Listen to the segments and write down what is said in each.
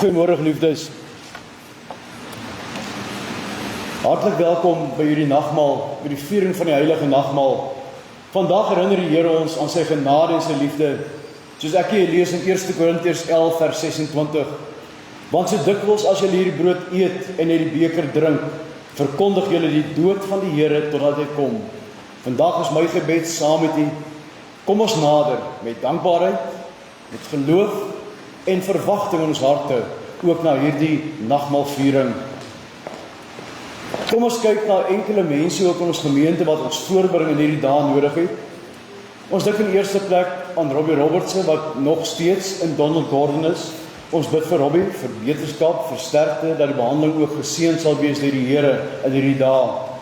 Goeiemôre geliefdes. Hartlik welkom by hierdie nagmaal, by die viering van die heilige nagmaal. Vandag herinner die Here ons aan sy genade en sy liefde, soos ek hier lees in 1 Korintiërs 11 vers 26. Want so dikwels as julle hierdie brood eet en uit die beker drink, verkondig julle die dood van die Here totdat hy kom. Vandag is my gebed saam met u. Kom ons nader met dankbaarheid, met geloof en verwagting in ons harte, ook na hierdie nagmaalviering. Kom ons kyk na enkele mense ook in ons gemeente wat ons voorbring in hierdie dae nodig het. Ons dink in die eerste plek aan Robbie Robertson, wat nog steeds in Donald Gordon is. Ons bid vir Robbie, vir beterskap, vir sterkte, dat die behandeling ook geseën sal wees deur die Here in hierdie dae.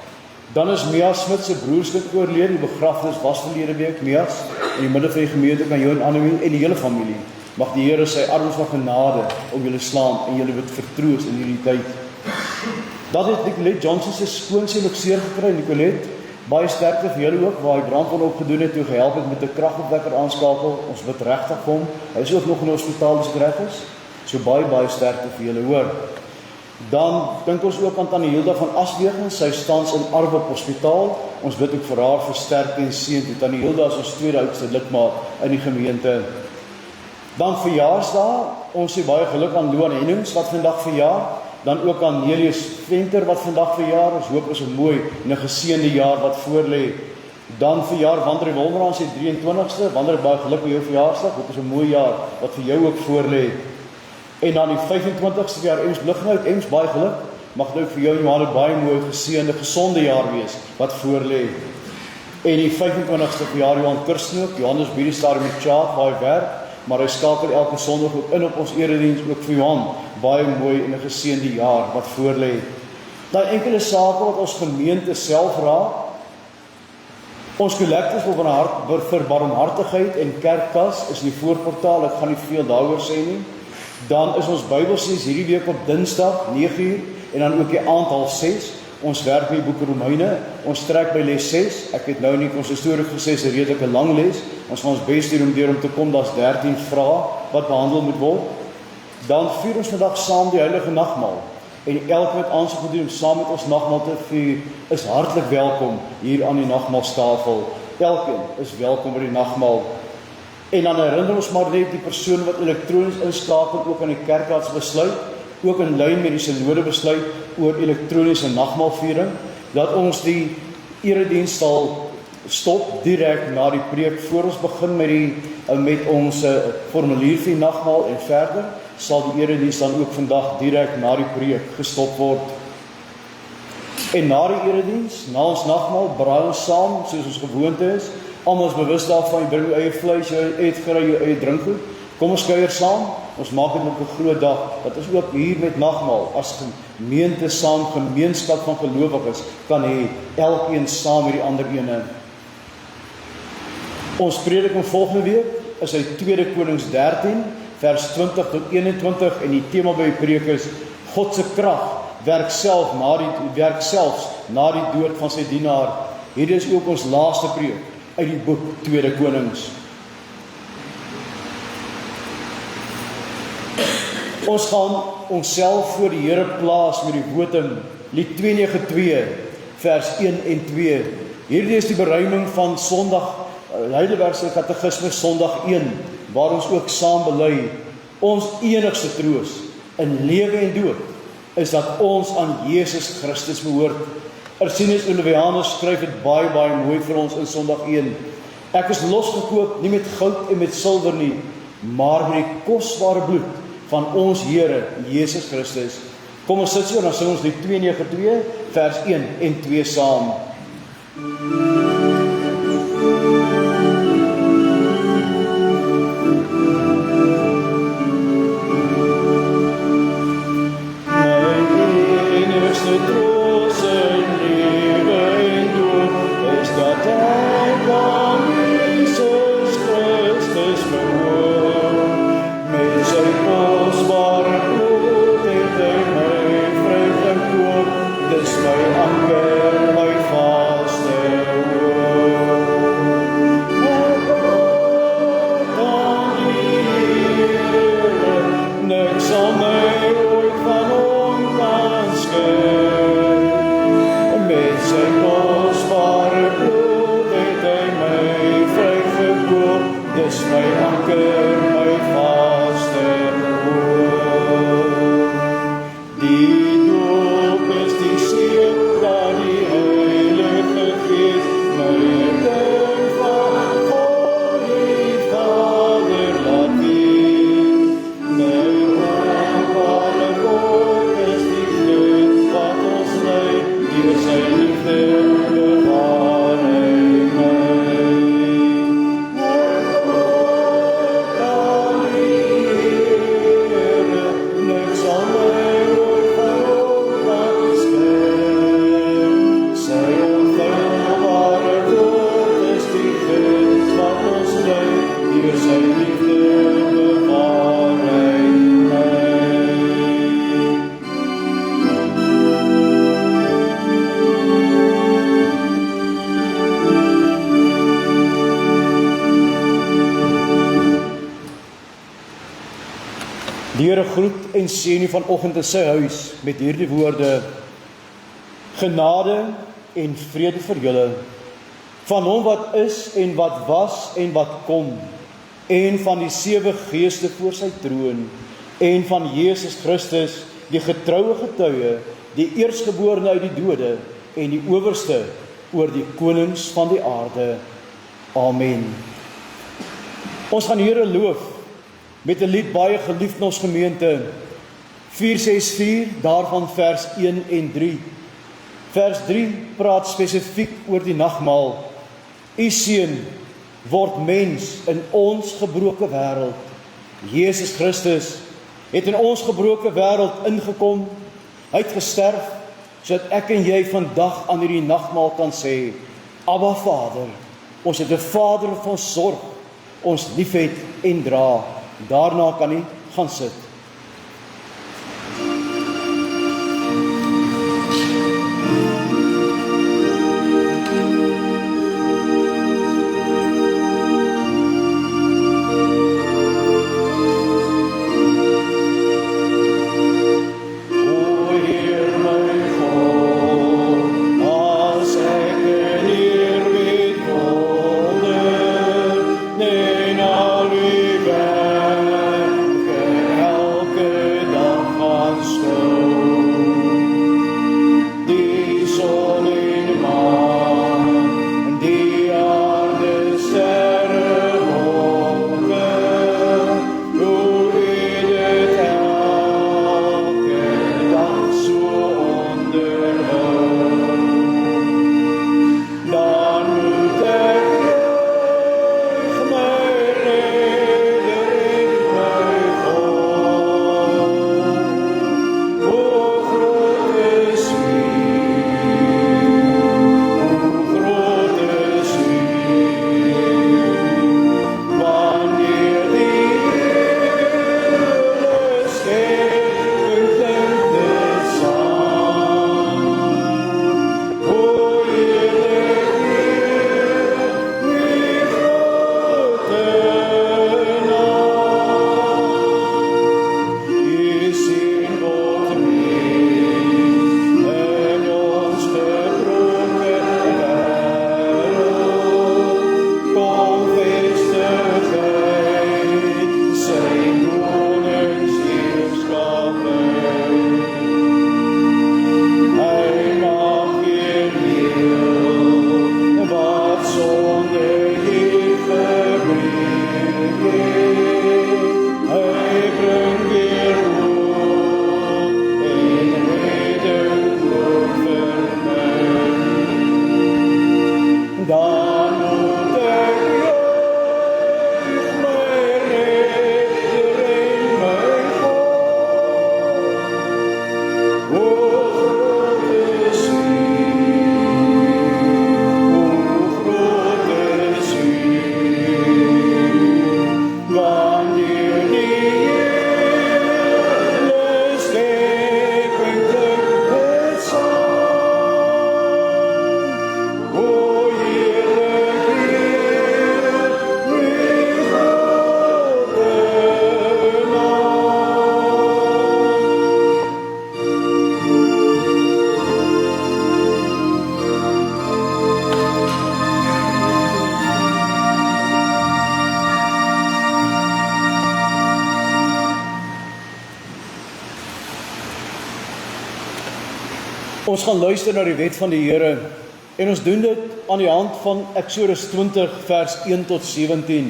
Dan is Mia Smit se broerskap oorlede, die begrafnis was verlede week. Mia's in die midde van die gemeente kan jou en Annelie en die hele familie. Mag die Here sy arms van genade om julle slaam en julle word vertroos in hierdie tyd. Dat het Nicolette Johnson se skoonseun ook seer gekry. Nicolette, baie sterkte vir julle ook, waar hy brandwond opgedoen het, toe gehelp het met 'n kragopwekker aanskakel. Ons bid regtig vir hom. Hy is ook nog in die hospitaal as reg is. So baie sterkte vir julle, hoor. Dan dink ons ook aan Tannie Hilda van Aswegen, sy staans in Arbok Hospitaal. Ons bid ook vir haar versterkte en seën. Tannie Hilda is ons tweede oudste lidmaat in die gemeente. Dan verjaarsdae, ons sê baie geluk aan Luan Hennings wat vandag verjaar. Dan ook aan Nelius Venter wat vandag verjaar. Ons hoop is 'n mooi en 'n geseënde jaar wat voorlê. Dan verjaar Wandre Wolmerans se 23ste. Wandre, baie geluk met jou verjaarsdag. Hoop is 'n mooi jaar wat vir jou ook voorlê. En dan die 25ste jaar Ems Blighnout. Ems, baie geluk. Mag dit ook vir jou en Johan 'n baie mooi, geseënde, gesonde jaar wees wat voorlê. En die 25ste verjaar Johan Kirsten. Johannes bietjie stadium met Chat, baie werk, maar hy skakel elke Sondag ook in op ons erediens, ook vir Johan. Baie mooi en 'n geseënde jaar wat voorlê. Dan enkele sake wat ons gemeente self raak. Ons kollektes vir barmhartigheid en kerkkas is in die voorportaal. Ek gaan nie veel daaroor sê nie. Dan is ons Bybelstudies hierdie week op Dinsdag 9:00 en dan ook die aand 5:30. Ons werk met die boek Romeine. Ons trek by les 6. Ek het nou nie konsistorie gesê, dis 'n redelike lang les. Ons gaan ons bes doen om deur om te kom. Daar's 13 vrae wat behandel moet word. Dan vier ons vandag saam die heilige nagmaal. en elke wat aansoek gedoen om saam met ons nagmaal te vier, is hartlik welkom hier aan die nagmaalstafel. Elkeen is welkom by die nagmaal. En dan herinner ons maar net die persoon wat elektronies inskakel ook aan die kerkraadsbesluit, ook in lyn met die synode besluit oor elektroniese nagmaalviering, dat ons die erediens sal stop direk na die preek. Voor ons begin met ons formulier vir die nagmaal en verder, sal die erediens dan ook vandag direk na die preek gestop word. En na die erediens, na ons nagmaal, braai ons saam, soos ons gewoonte is. Almal is bewus daarvan, jy bring jou eie vleis, jou eie eetgerei, jou eie drinkgoed. Kom ons kuier saam, ons maak dit op 'n groot dag. Dat ons ook hier met nagmaal, as gemeente saam, gemeenskap van gelowiges, kan hê, elkeen saam met die ander ene. Ons prediking volgende week is uit 2 Konings 13, vers 20 tot 21, en die tema by die preek is, God se krag werk selfs na die dood van sy dienaar. Hierdie is ook ons laaste preek uit die boek 2 Konings. Ons gaan onsself voor die Here plaas met die wotum, Lied 292, vers 1 en 2. Hierdie is die beruiming van Sondag, Heidelbergse Katekismes Sondag 1, waar ons ook saam bely, ons enigste troos in lewe en dood, is dat ons aan Jesus Christus behoort. Ursinus Olivianus skryf dit baie mooi vir ons in Sondag 1. Ek is losgekoop, nie met goud en met silwer nie, maar met die kosbare bloed van ons Here, Jesus Christus. Kom ons sit so, dan sing ons die 292, vers 1 en 2 saam. Die Here groet en seën u vanoggend in sy huis met hierdie woorde: genade en vrede vir julle van hom wat is en wat was en wat kom, en van die 7 geeste voor sy troon, en van Jesus Christus, die getroue getuie, die eerstgeborene uit die dode en die owerste oor die konings van die aarde. Amen. Ons gaan die Here loof met 'n lied baie geliefd in ons gemeente, 464, daarvan vers 1 en 3. Vers 3 praat spesifiek oor die nagmaal. U seun word mens in ons gebroke wêreld. Jesus Christus het in ons gebroke wêreld ingekom, hy het gesterf, sodat ek en jy vandag aan hierdie nagmaal kan sê, Abba Vader, ons het 'n Vader wat ons sorg, ons liefhet en dra. Daarna kan jy gaan sit. O Ons gaan luister na die wet van die Here en ons doen dit aan die hand van Eksodus 20 vers 1 tot 17.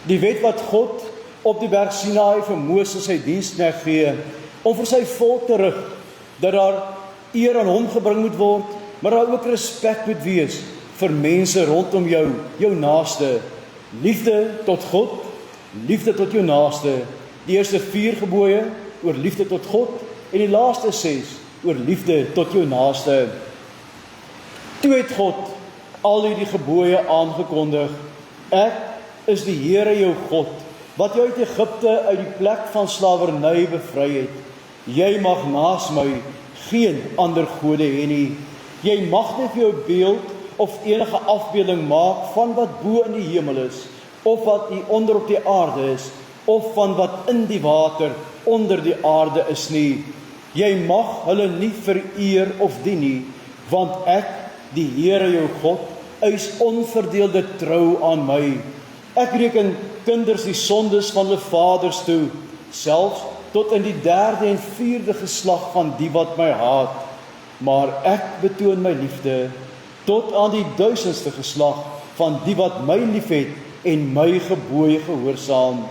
Die wet wat God op die berg Sinaï vir Moses sy diensknegt gee, om vir sy volk te rig, dat daar eer aan hom gebring moet word, maar daar ook respek moet wees vir mense rondom jou, jou naaste. Liefde tot God, liefde tot jou naaste. Die eerste 4 gebooie oor liefde tot God en die laaste 6 oor liefde tot jou naaste. Toe het God al hierdie gebooie aangekondig. Ek is die Here jou God, wat jou uit Egipte uit die plek van slawerny bevry het. Jy mag naas my geen ander gode hê nie. Jy mag nie vir jou beeld of enige afbeelding maak van wat bo in die hemel is, of wat hier onder op die aarde is, of van wat in die water onder die aarde is nie. Jy mag hulle nie vereer of dien nie, want ek, die Here jou God, eis onverdeelde trou aan my. Ek reken kinders die sondes van hulle vaders toe, selfs tot in die 3de en 4de geslag van die wat my haat. Maar ek betoon my liefde tot aan die 1000ste geslag van die wat my liefhet en my gebooie gehoorsaam.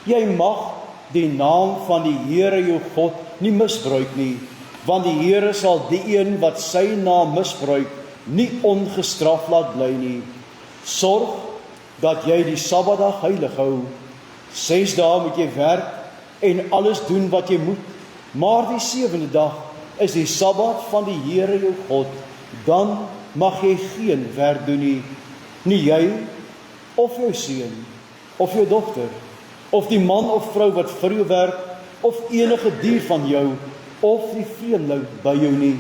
Jy mag die naam van die Here jou God nie misbruik nie, want die Here sal die een wat sy naam misbruik nie ongestraf laat bly nie. Sorg dat jy die Sabbatdag heilig hou. 6 dae moet jy werk en alles doen wat jy moet, maar die 7de dag is die Sabbat van die Here jou God. Dan mag jy geen werk doen nie, nie jy of jou seun of jou dogter, of die man of vrou wat vir jou werk, of enige dier van jou, of die vreemdeling by jou nie.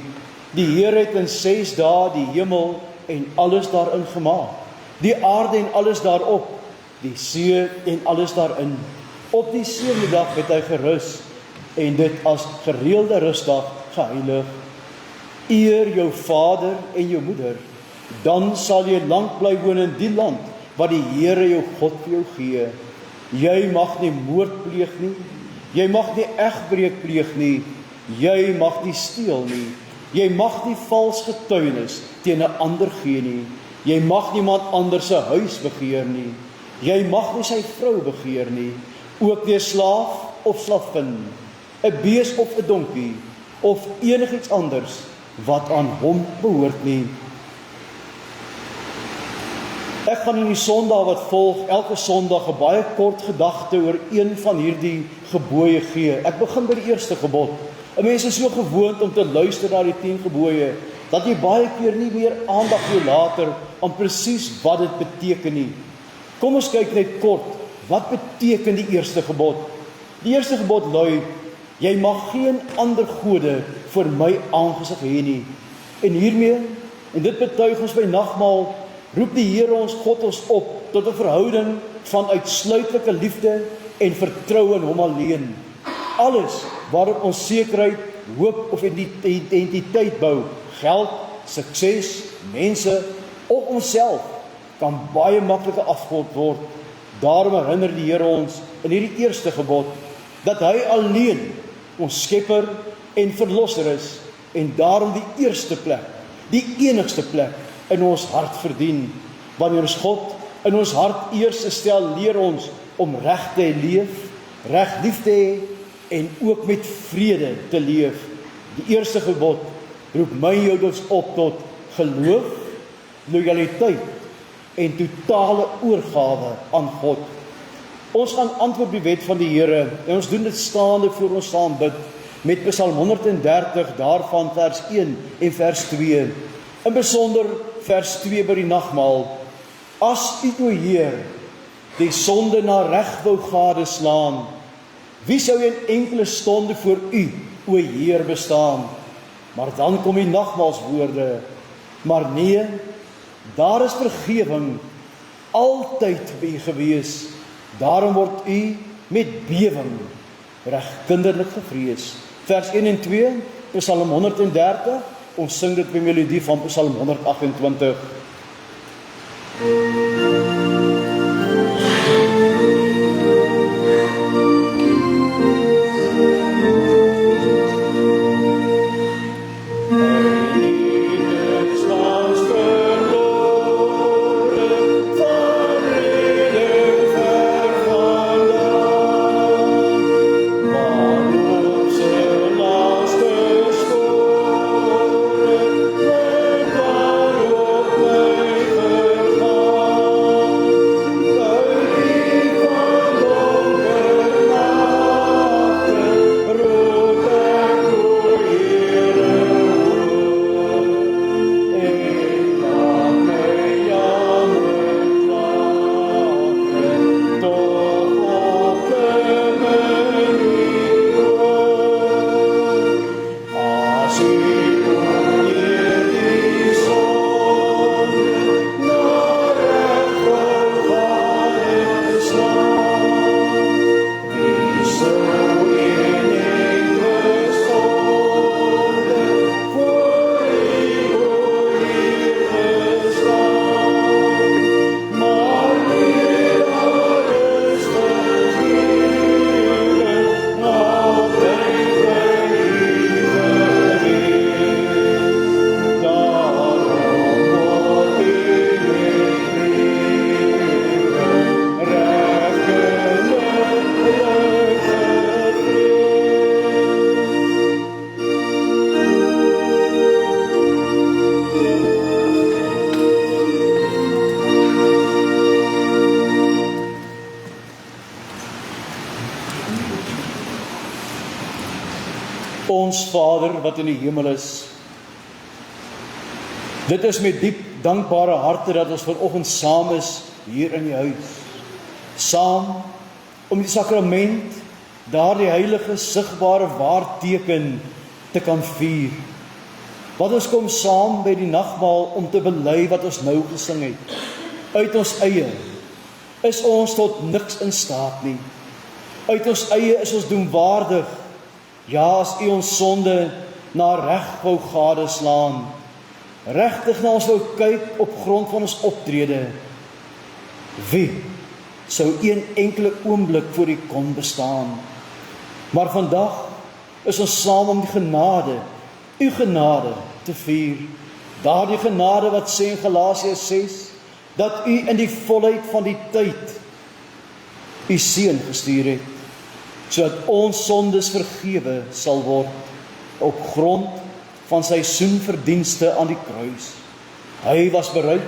Die Here het in 6 dae die hemel en alles daarin gemaak, die aarde en alles daarop, die see en alles daarin. Op die 7de dag het hy gerus, en dit as gereelde rustdag geheilig. Eer jou vader en jou moeder, dan sal jy lank bly woon in die land wat die Here jou God vir jou gee. Jy mag nie moord pleeg nie, jy mag nie egbreek pleeg nie, jy mag nie steel nie, jy mag nie vals getuienis teen 'n ander gee nie, jy mag niemand anders se huis begeer nie, jy mag nie sy vrou begeer nie, ook nie 'n slaaf of slavin, 'n bees of 'n donkie, of enigiets anders wat aan hom behoort nie. Ek gaan in die Sondag wat volg, elke Sondag 'n baie kort gedagte oor een van hierdie gebooie gee. Ek begin by die eerste gebod. 'n Mens is so gewoond om te luister na die 10 gebooie, dat jy baie keer nie meer aandag gee later aan presies wat dit beteken nie. Kom ons kyk net kort, wat beteken die eerste gebod? Die eerste gebod lui, jy mag geen ander gode voor my aangesig hê nie. En hiermee, en dit betuig ons by nagmaal, roep die Here ons God ons op tot 'n verhouding van uitsluitlike liefde en vertroue in hom alleen. Alles waarop ons sekerheid, hoop of identiteit bou, geld, sukses, mense of onsself, kan baie makliker afgod word. Daarom herinner die Here ons in hierdie eerste gebod dat hy alleen ons skepper en verlosser is, en daarom die eerste plek, die enigste plek in ons hart verdien. Wanneer ons God in ons hart eers stel, leer ons om reg te leef, reg lief te hê en ook met vrede te leef. Die eerste gebod roep my en jou dus op tot geloof, lojaliteit en totale oorgawe aan God. Ons gaan antwoord op die wet van die Here en ons doen dit staande voor ons saam bid met Psalm 130 daarvan vers 1 en vers 2. In besonder vers 2 by die nagmaal. As U, o Heer, die sonde na reg wou gadeslaan, wie sou in enkele stonde voor U, o Heer, bestaan? Maar dan kom die nagmaalswoorde, maar nee, daar is vergewing altyd by U gewees. Daarom word U met bewing reg kinderlik gevrees. Vers 1 en 2, Psalm 130, ons sing dit by melodie van Psalm 128. Ons Vader wat in die hemel is. Dit is met diep dankbare harte dat ons vanoggend saam is hier in die huis. Saam om die sakrament, daardie heilige sigbare waarteken te kan vier. Wat ons kom saam by die nagmaal om te bely wat ons nou gesing het. Uit ons eie is ons tot niks in staat nie. Uit ons eie is ons doemwaardig. Ja, as U ons sonde na reg wou gadeslaan, regtig na ons wou kyk op grond van ons optrede, wie sou een enkele oomblik voor U kon bestaan? Maar vandag is ons saam om die genade, U genade te vier. Daardie genade wat sê in Galasiërs 6, dat U in die volheid van die tyd U seun gestuur het, sodat ons sondes vergewe sal word op grond van sy soenverdienste aan die kruis. Hy was bereid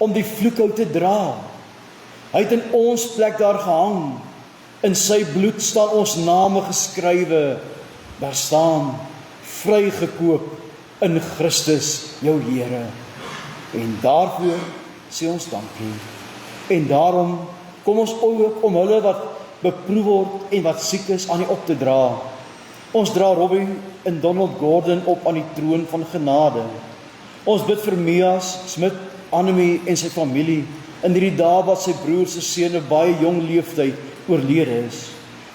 om die vloekhout te dra. Hy het in ons plek daar gehang. In sy bloed staan ons name geskrywe. Daar staan, vrygekoop in Christus jou Here. En daarvoor sê ons dankie. En daarom kom ons ook om hulle wat beproef word en wat siek is aan U op te dra. Ons dra Robbie en Donald Gordon op aan die troon van genade. Ons bid vir Mias Smit, Annemie en sy familie in hierdie dae wat sy broer se seun op baie jong leeftyd oorlede is.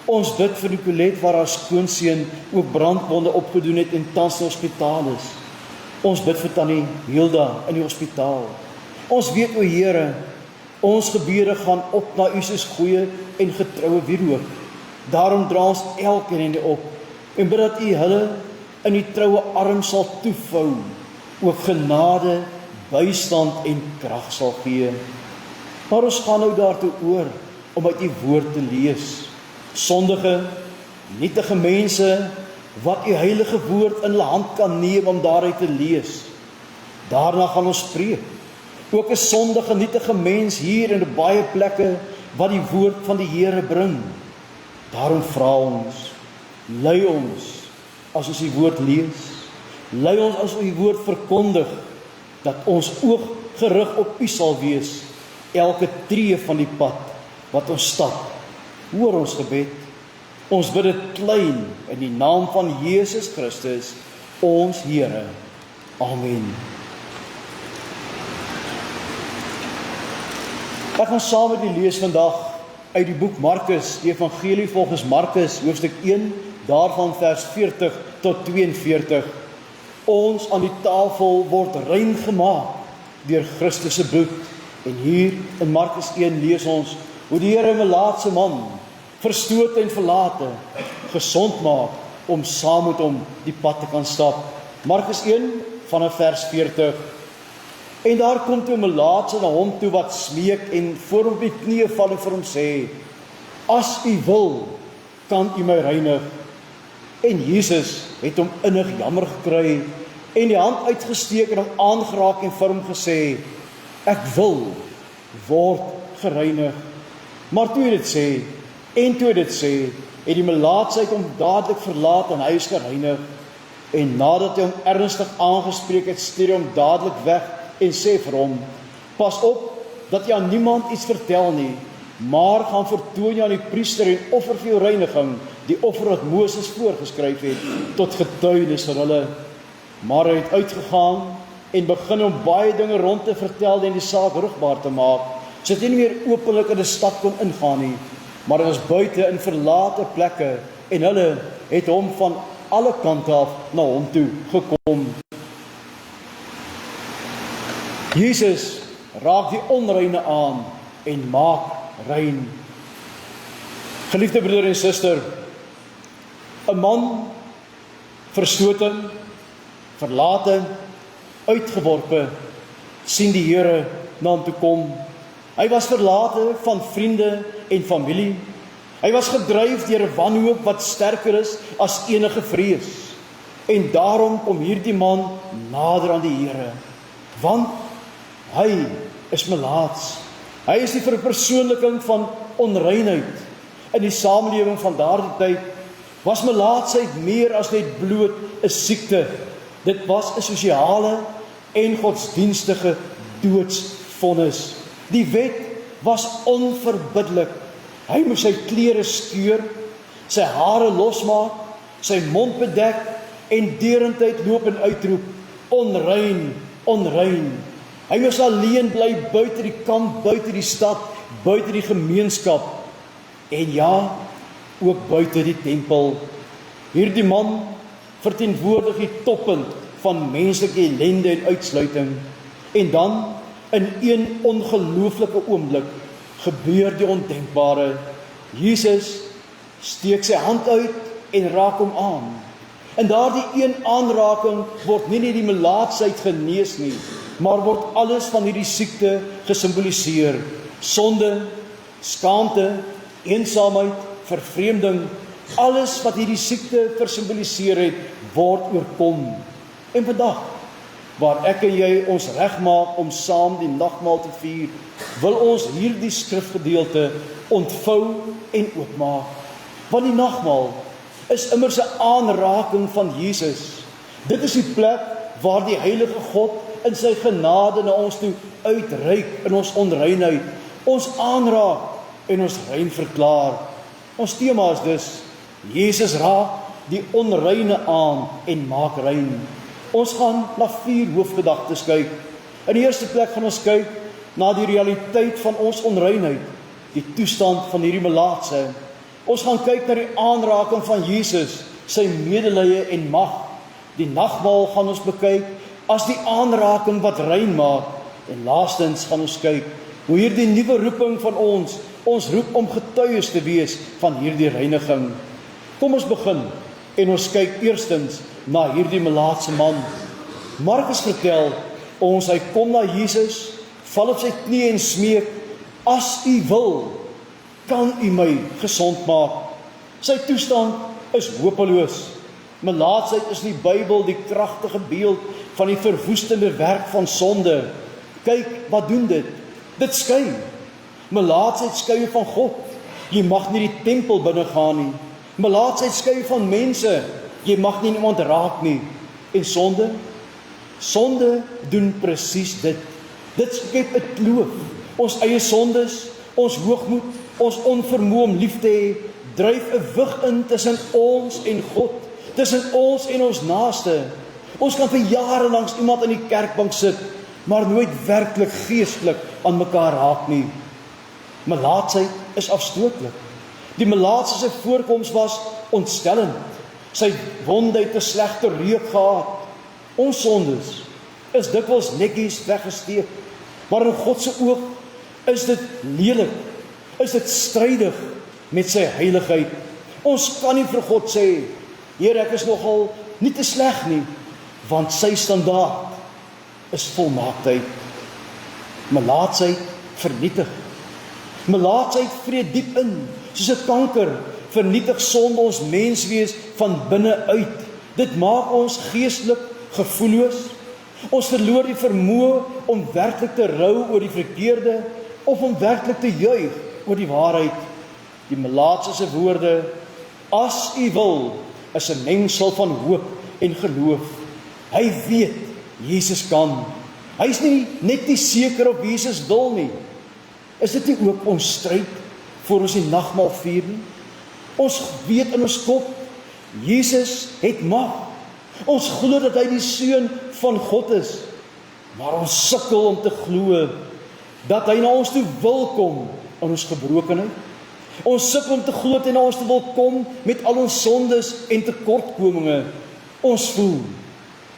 Ons bid vir Nicolette waar haar skoonseun ook brandwonde opgedoen het en tans in hospitaal is. Ons bid vir Tannie Hilda in die hospitaal. Ons weet, o Here, ons gebede gaan op na U soos goeie en getroue wierook. Daarom dra ons elkeen op en bid dat U hulle in die troue arm sal toevou, ook genade, bystand en krag sal gee. Maar ons gaan nou daartoe oor om uit U woord te lees. Sondige, nietige mense wat U heilige woord in hulle hand kan neem om daaruit te lees. Daarna gaan ons preek. Ook 'n sondige, nietige mens hier in baie plekke wat die woord van die Here bring. Daarom vra ons, lei ons as ons die woord lees, lei ons as ons die woord verkondig, dat ons oog gerig op U sal wees, elke tree van die pad wat ons stap. Hoor ons gebed. Ons bid dit klein in die naam van Jesus Christus, ons Here. Amen. Ek gaan saam met U lees vandag uit die boek Markus, die Evangelie volgens Markus, hoofstuk 1, daarvan vers 40 tot 42. Ons aan die tafel word rein gemaak deur Christus se bloed. En hier in Markus 1 lees ons hoe die Here 'n melaatse man, verstoot en verlate, gesond maak om saam met hom die pad te kan stap. Markus 1 vanaf vers 40. En daar kom toe 'n melaatse na hom toe wat smeek en voor hom op die knieë val en vir hom sê, as U wil, kan U my reinig. En Jesus het hom innig jammer gekry en die hand uitgesteek en hom aangeraak en vir hom gesê, ek wil, word gereinig. Maar toe hy dit sê, het die melaatsheid hom dadelik verlaat en hy is gereinig. En nadat hy hom ernstig aangespreek het, stuur hy hom dadelik weg en sê vir hom, pas op dat jy aan niemand iets vertel nie, maar gaan vertoon jy aan die priester en offer vir jou reiniging, die offer wat Moses voorgeskryf het, tot getuienis vir hulle. Maar hy het uitgegaan en begin om baie dinge rond te vertel en die saak rugbaar te maak, sodat hy nie meer openlik in die stad kon ingaan nie, maar hy was buite in verlate plekke en hulle het hom van alle kante af na hom toe gekom. Jesus raak die onreine aan en maak rein. Geliefde broeder en suster, 'n man verstoten, verlate, uitgeworpe, sien die Here na hom toe kom. Hy was verlate van vriende en familie. Hy was gedryf deur 'n wanhoop wat sterker is as enige vrees. En daarom kom hierdie man nader aan die Here, want hy is melaats. Hy is die verpersoonliking van onreinheid in die samelewing van daardie tyd. Was melaatsheid meer as net bloot 'n siekte. Dit was 'n sosiale en godsdienstige doodsvonnis. Die wet was onverbiddelik. Hy moes sy klere skeur, sy hare losmaak, sy mond bedek en derendtyd loop en uitroep, onrein, onrein. Hy moes alleen bly buite die kamp, buite die stad, buite die gemeenskap en ja, ook buite die tempel. Hierdie man verteenwoordig die toppunt van menslike ellende en uitsluiting. En dan, in een ongelooflike oomblik, gebeur die ondenkbare. Jesus steek sy hand uit en raak hom aan. En daardie een aanraking word nie net die melaatsheid genees nie, maar word alles van hierdie siekte gesimboliseer. Sonde, skaamte, eensaamheid, vervreemding, alles wat hierdie siekte versimboliseer het, word oorkom. En vandag, waar ek en jy ons regmaak om saam die nagmaal te vier, wil ons hierdie skrifgedeelte ontvou en oopmaak. Want die nagmaal is immers 'n aanraking van Jesus. Dit is die plek waar die Heilige God in sy genade na ons toe uitreik in ons onreinheid, ons aanraak en ons rein verklaar. Ons tema is dus, Jesus raak die onreine aan en maak rein. Ons gaan na 4 hoofgedagtes kyk. In die eerste plek gaan ons kyk na die realiteit van ons onreinheid, die toestand van hierdie melaatse. Ons gaan kyk na die aanraking van Jesus, sy medelee en mag. Die nagmaal gaan ons bekyk as die aanraking wat rein maak. En laastens gaan ons kyk hoe hierdie nuwe roeping van ons roep om getuies te wees van hierdie reiniging. Kom ons begin en ons kyk eerstens na hierdie melaatse man. Markus vertel ons, hy kom na Jesus, val op sy knie en smeek, as u wil, kan u my gesond maak. Sy toestand is hopeloos. Melaatsheid is in die Bybel die kragtige beeld van die verwoestende werk van sonde. Kyk, wat doen dit? Dit skei. Melaatsheid skei van God. Jy mag nie die tempel binne gaan nie. Melaatsheid skei van mense. Jy mag nie iemand raak nie. En sonde? Sonde doen presies dit. Dit skep 'n kloof. Ons eie sondes, ons hoogmoed, ons onvermoë om lief te hê, dryf 'n wig in tussen ons en God, tussen ons en ons naaste. Ons kan vir jare langs iemand in die kerkbank sit, maar nooit werklik geestelik aan mekaar raak nie. Melaatsheid is afstootlik. Die melaatse se voorkoms was ontstellend. Sy wonde het 'n slegte reuk gehad. Ons sondes is dikwels netjies weggesteek, maar in God se oog is dit lelik, is dit strydig met sy heiligheid. Ons kan nie vir God sê, Here, ek is nogal nie te sleg nie, want sy standaard is volmaaktheid. Melaatsheid vernietig. Melaatsheid vreet diep in, soos 'n kanker, vernietig sonde ons menswees van binne uit. Dit maak ons geestelik gevoelloos. Ons verloor die vermoë om werklik te rou oor die verkeerde, of om werklik te juig oor die waarheid. Die melaatse se woorde, as u wil, is 'n mengsel van hoop en geloof. Hy weet, Jesus kan. Hy is nie net nie seker of Jesus wil nie. Is dit nie ook ons stryd voor ons die nagmaal vier nie? Ons weet in ons kop, Jesus het mag. Ons glo dat hy die seun van God is. Maar ons sukkel om te glo dat hy na ons toe wil kom in ons gebrokenheid. Ons sukkel om te glo dat hy na ons toe wil kom met al ons sondes en tekortkominge. Ons voel,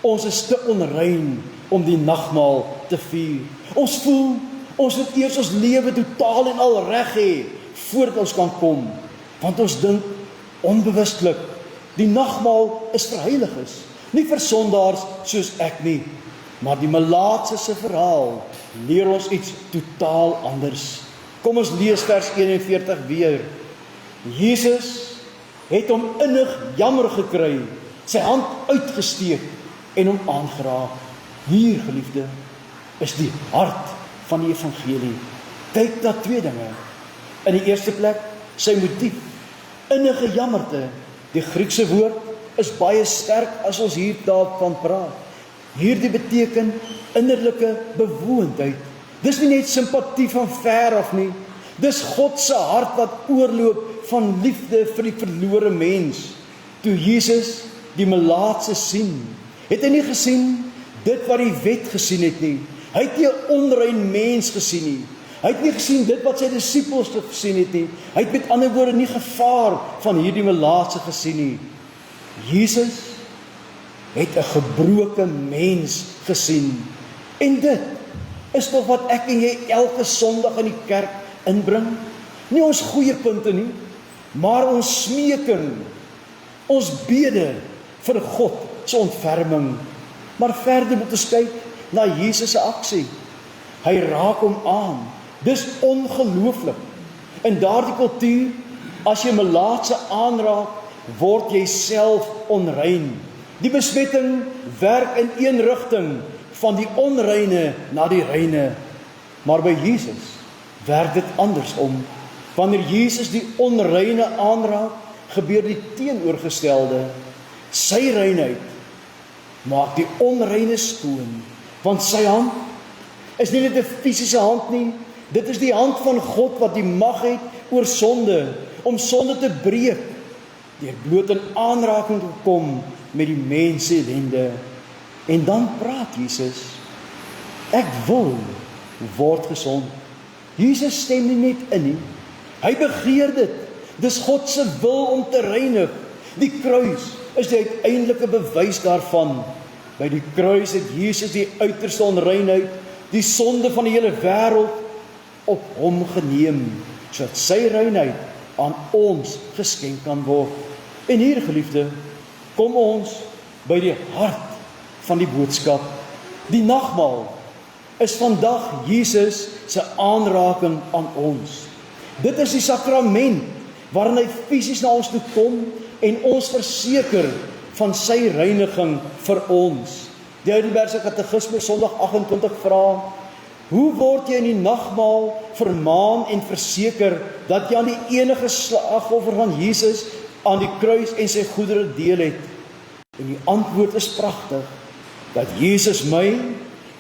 ons is te onrein om die nagmaal te vier. Ons voel, ons moet eers ons lewe totaal en al reg hê, voordat ons kan kom. Want ons dink onbewustelik, die nagmaal is vir heiliges, nie vir sondaars soos ek nie. Maar die melaatse se verhaal leer ons iets totaal anders. Kom ons lees vers 41 weer. Jesus het hom innig jammer gekry, sy hand uitgesteek en hom aangeraak. Hier, geliefde, is die hart van die evangelie. Kyk na 2 dinge. In die eerste plek, sy motief, innige jammerte. Die Griekse woord is baie sterk as ons hier daarvan praat. Hierdie beteken innerlike bewoondheid. Dis nie net simpatie van ver af nie. Dis God se hart wat oorloop van liefde vir die verlore mens. Toe Jesus die melaatse sien, het hy nie gesien dit wat die wet gesien het nie. Hy het nie 'n onrein mens gesien nie. Hy het nie gesien dit wat sy disippels gesien het nie. Hy het met ander woorde nie gevaar van hierdie melaatse gesien nie. Jesus het 'n gebroke mens gesien. En dit is toch wat ek en jy elke Sondag in die kerk inbring. Nie ons goeie punte nie, maar ons smeking, ons bede vir God se ontferming. Maar verder moet ons kyk na Jesus se aksie. Hy raak hom aan. Dis ongelooflik. In daardie kultuur, as jy melaatse aanraak, word jy self onrein. Die besmetting werk in een rigting, van die onreine na die reine. Maar by Jesus werk dit andersom. Wanneer Jesus die onreine aanraak, gebeur die teenoorgestelde. Sy reinheid maak die onreine skoon, want sy hand is nie net 'n fisiese hand nie, dit is die hand van God wat die mag het oor sonde, om sonde te breek, deur bloot in aanraking te kom met die mens se ellende. En dan praat Jesus, ek wil word gesond. Jesus stem nie net in nie, hy begeer dit. Dis God se wil om te reinig. Die kruis is die uiteindelike bewys daarvan. By die kruis het Jesus die uiterste onreinheid, die sonde van die hele wêreld op hom geneem, sodat sy reinheid aan ons geskenk kan word. En hier, geliefde, kom ons by die hart van die boodskap. Die nagmaal is vandag Jesus se aanraking aan ons. Dit is die sakrament waarin hy fisies na ons toe kom en ons verseker van sy reiniging vir ons. Die Heidelbergse Katekisme Sondag 28 vra: hoe word jy in die nagmaal vermaan en verseker dat jy aan die enige slagoffer van Jesus aan die kruis en sy goedere deel het? En die antwoord is pragtig, dat Jesus my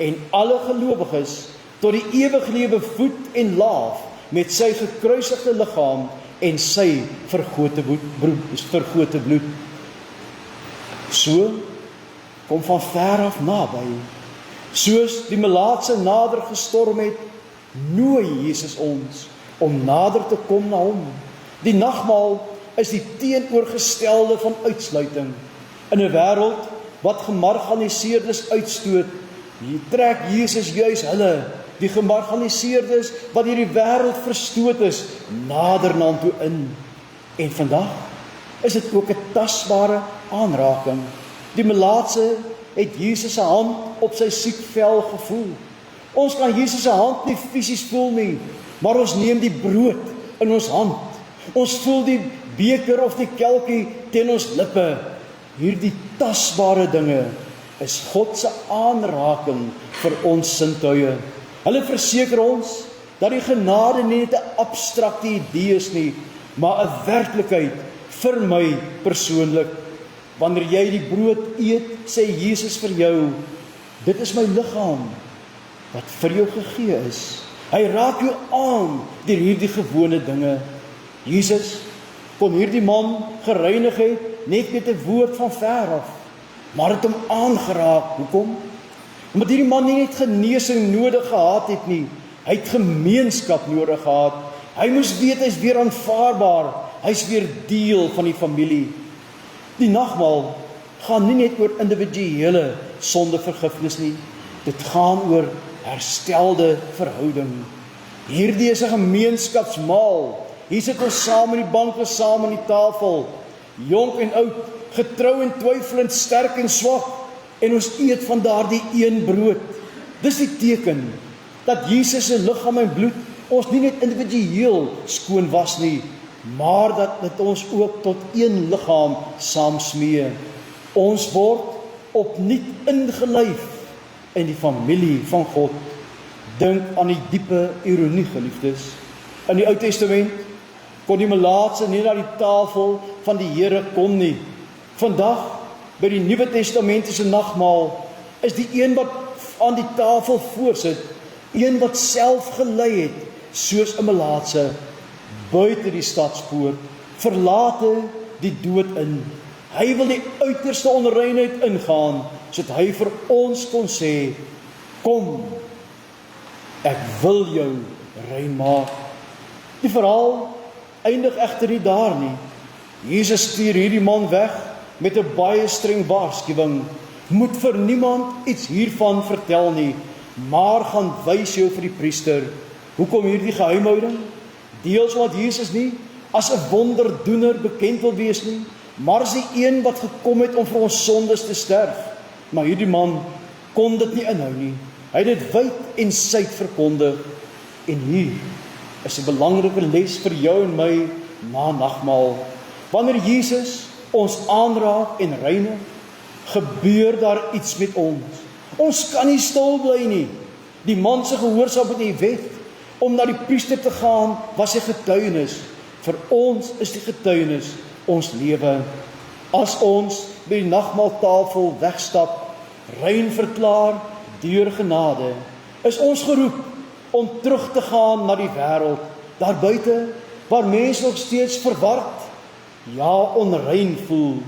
en alle gelowiges tot die ewige lewe voed en laaf met sy gekruisigde liggaam en sy vergote bloed. So kom van ver af naby. Soos die melaatse nader gestorm het, nooi Jesus ons om nader te kom na hom. Die nagmaal is die teenoorgestelde van uitsluiting. In 'n wêreld wat gemarginaliseerdes uitstoot, hier trek Jesus juis hulle, die gemarginaliseerdes wat deur die wêreld verstoot is, nader na hom toe in. En vandag is dit ook 'n tasbare aanraking. Die melaatse het Jesus se hand op sy siek vel gevoel. Ons kan Jesus se hand nie fisies voel nie, maar ons neem die brood in ons hand. Ons voel die beker of die kelkie teen ons lippe. Hierdie tasbare dinge is God se aanraking vir ons sintuie. Hulle verseker ons dat die genade nie net 'n abstrakte idee is nie, maar 'n werklikheid vir my persoonlik. Wanneer jy die brood eet, sê Jesus vir jou, dit is my liggaam wat vir jou gegee is. Hy raak jou aan deur hierdie gewone dinge. Jesus kon hierdie man gereinig het net met 'n woord van ver af, maar het hom aangeraak. Hoekom? Omdat hierdie man nie net genesing nodig gehad het nie, hy het gemeenskap nodig gehad. Hy moes weet hy's weer aanvaarbaar, hy's weer deel van die familie. Die nagmaal gaan nie net oor individuele sondevergifnis nie, dit gaan oor herstelde verhouding. Hierdie is 'n gemeenskapsmaal. Hier sit ons saam in die banke, saam aan die tafel, jonk en oud, getrou en twyfelend, sterk en swak, en ons eet van daardie een brood. Dis die teken dat Jesus se liggaam en bloed ons nie net individueel skoon was nie, maar dat dit ons ook tot een liggaam saamsmee. Ons word opnuut ingelyf in die familie van God. Dink aan die diepe ironie, geliefdes. In die Ou Testament kon die melaatse nie na die tafel van die Here kom nie. Vandag, by die Nuwe Testamentiese nagmaal, is die een wat aan die tafel voorsit, een wat self gelei het, soos 'n melaatse, buite die stadspoort, verlate die dood in. Hy wil die uiterste onreinheid ingaan, sodat hy vir ons kon sê, kom, ek wil jou rein maak. Die verhaal eindig egter nie daar nie. Jesus stuur hierdie man weg met 'n baie streng waarskuwing. Moet vir niemand iets hiervan vertel nie, maar gaan wys jou vir die priester. Hoekom hierdie geheimhouding? Deels omdat Jesus nie as 'n wonderdoener bekend wil wees nie, maar as die een wat gekom het om vir ons sondes te sterf. Maar hierdie man kon dit nie inhou nie. Hy het dit wyd en suid verkondig. En hier is 'n belangrike les vir jou en my na nagmaal. Wanneer Jesus ons aanraak en reinig, gebeur daar iets met ons. Ons kan nie stil bly nie. Die man se gehoorsaam met die wet om na die priester te gaan was sy getuienis. Vir ons is die getuienis ons lewe. As ons by die nagmaaltafel wegstap, rein verklaar deur genade, is ons geroep om terug te gaan na die wêreld, daar buite, waar mense nog steeds verward, ja onrein voel.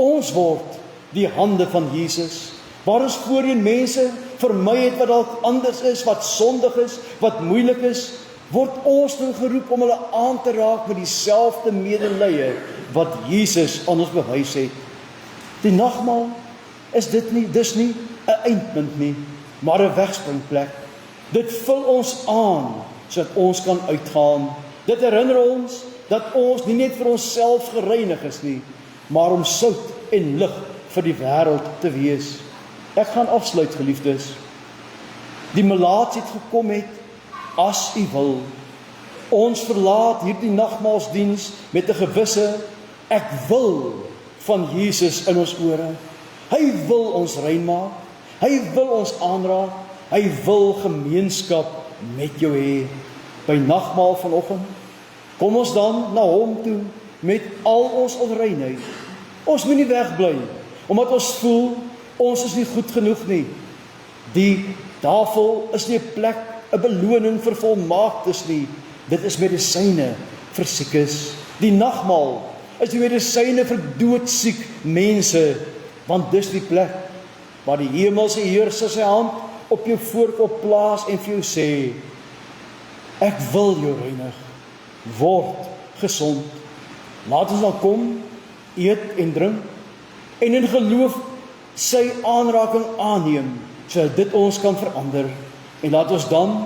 Ons word die hande van Jesus, waar ons voorheen mense vermy het wat dalk anders is, wat sondig is, wat moeilik is, word ons nou geroep om hulle aan te raak met dieselfde medelee wat Jesus aan ons bewys het. Die nagmaal is dis nie 'n eindpunt nie, maar 'n wegspringplek. Dit vul ons aan, sodat ons kan uitgaan. Dit herinner ons dat ons nie net vir onsself gereinig is nie, maar om sout en lig vir die wêreld te wees. Ek gaan afsluit, geliefdes. Die melaats het gekom het, as u wil. Ons verlaat hierdie nagmaalsdiens met 'n gewisse, ek wil van Jesus in ons ore. Hy wil ons rein maak. Hy wil ons aanraak. Hy wil gemeenskap met jou hê. By nagmaal vanoggend, kom ons dan na hom toe met al ons onreinheid. Ons moet nie wegbly, omdat ons voel, ons is nie goed genoeg nie. Die tafel is nie 'n plek, 'n beloning vir volmaaktes nie. Dit is medisyne vir siekes. Die nagmaal is die medisyne vir doodsiek mense, want dis die plek waar die hemelse Heerser sy hand op jou voorkop plaas en vir jou sê, ek wil jou reinig, word gesond. Laat ons dan kom, eet en drink, en in geloof sy aanraking aanneem, sodat dit ons kan verander. En laat ons dan,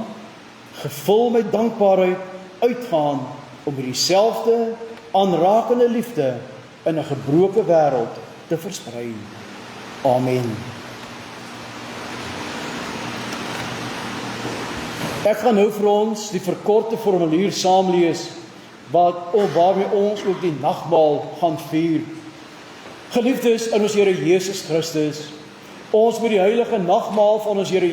gevul met dankbaarheid, uitgaan om dieselfde aanrakende liefde in 'n gebroke wêreld te versprei. Amen. Ek gaan nou vir ons die verkorte formulier saamlees, waarmee ons ook die nagmaal gaan vier. Geliefdes in ons Here Jesus Christus, ons moet die heilige nagmaal van ons Here